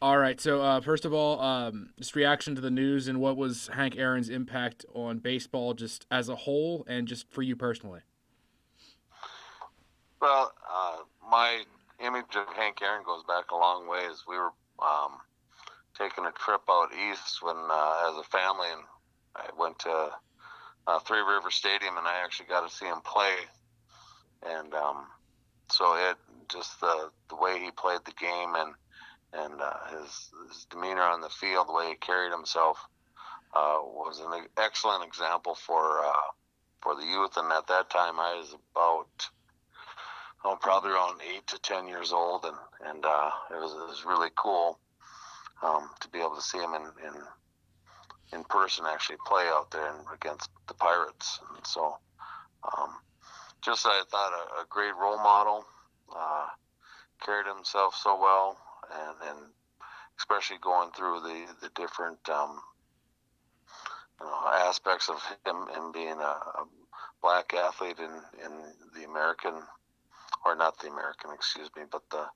All right. So first of all, just reaction to the news and what was Hank Aaron's impact on baseball, just as a whole, and just for you personally. Well, my image of Hank Aaron goes back a long ways. We were taking a trip out east when, as a family, and I went to Three River Stadium, and I actually got to see him play. And so it just the way he played the game and his demeanor on the field, the way he carried himself, was an excellent example for the youth. And at that time, I was about probably around 8 to 10 years old, and it was really cool to be able to see him in person actually play out there and against the Pirates. And so, um, just I thought a great role model, uh, carried himself so well, and especially going through the different aspects of him being a black athlete in the American, or not the American, excuse me, but the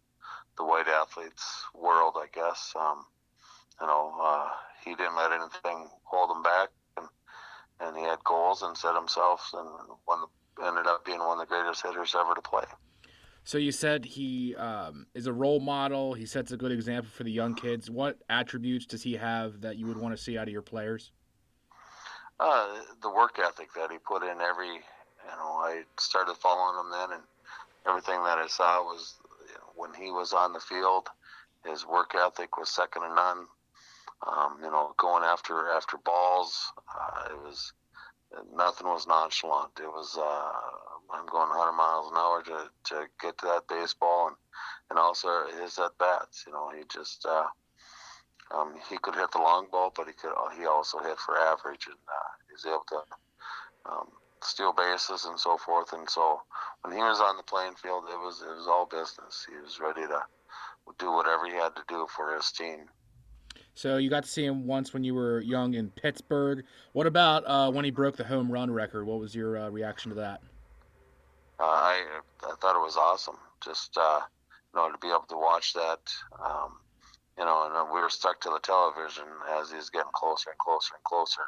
white athletes world, I guess. You know, he didn't let anything hold him back, and he had goals and set himself, and ended up being one of the greatest hitters ever to play. So you said he is a role model. He sets a good example for the young kids. What attributes does he have that you would want to see out of your players? The work ethic that he put in I started following him then, and everything that I saw was, when he was on the field, his work ethic was second to none. Going after balls, it was nothing was nonchalant. It was I'm going 100 miles an hour to get to that baseball, and also his at bats. He just he could hit the long ball, but he also hit for average, and he was able to steal bases and so forth. And so when he was on the playing field, it was all business. He was ready to do whatever he had to do for his team. So you got to see him once when you were young in Pittsburgh. What about when he broke the home run record? What was your reaction to that? I thought it was awesome. Just to be able to watch that. And we were stuck to the television as he's getting closer and closer and closer.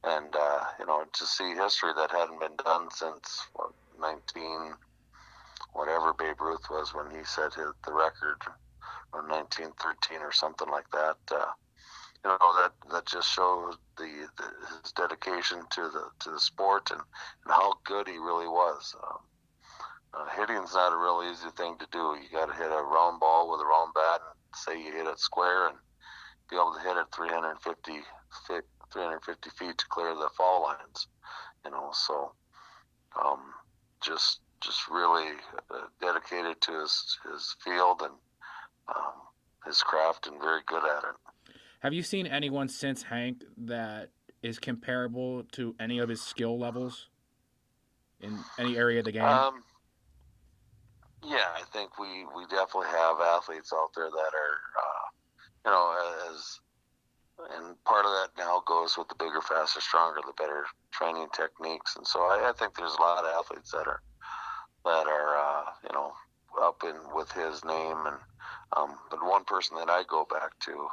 And to see history that hadn't been done since 19 whatever Babe Ruth was when he set the record, or 1913 or something like that. That just shows his dedication to the sport, and how good he really was. Hitting's not a real easy thing to do. You got to hit a round ball with a round bat, and say you hit it square, and be able to hit it 350 feet to clear the foul lines. So um, just really dedicated to his field and um, his craft, and very good at it. Have you seen anyone since Hank that is comparable to any of his skill levels in any area of the game? Um, yeah, I think we definitely have athletes out there that are, as and part of that now goes with the bigger, faster, stronger, the better training techniques. And so I think there's a lot of athletes that are up in with his name. And but one person that I go back to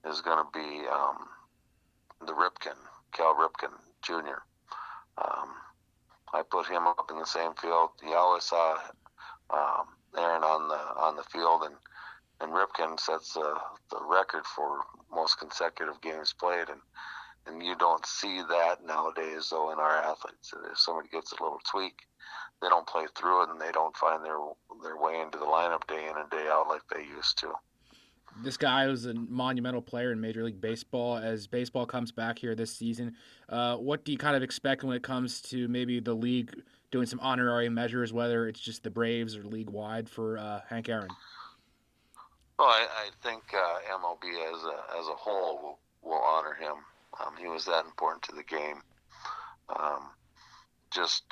is going to be the Ripken, Cal Ripken Jr. Um, I put him up in the same field. He always saw Aaron on the field, and Ripken sets the record for most consecutive games played, and you don't see that nowadays though in our athletes. If somebody gets a little tweak, they don't play through it, and they don't find their way into the lineup day in and day out like they used to. This guy was a monumental player in Major League Baseball. As baseball comes back here this season, what do you kind of expect when it comes to maybe the league doing some honorary measures, whether it's just the Braves or league wide for Hank Aaron? Well, I think MLB as a whole will honor him. He was that important to the game. Um, just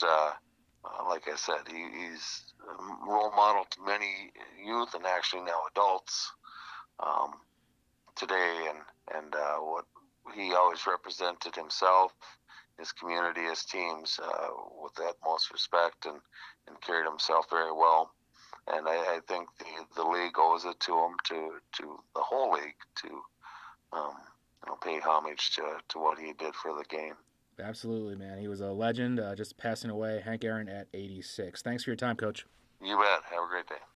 like I said, he's a role model to many youth, and actually now adults um, today, and what he always represented himself, his community, his teams, with the utmost respect, and carried himself very well. and I think the league owes it to him, to the whole league, to um, pay homage to what he did for the game. Absolutely, man. He was a legend, just passing away. Hank Aaron at 86. Thanks for your time, Coach. You bet. Have a great day.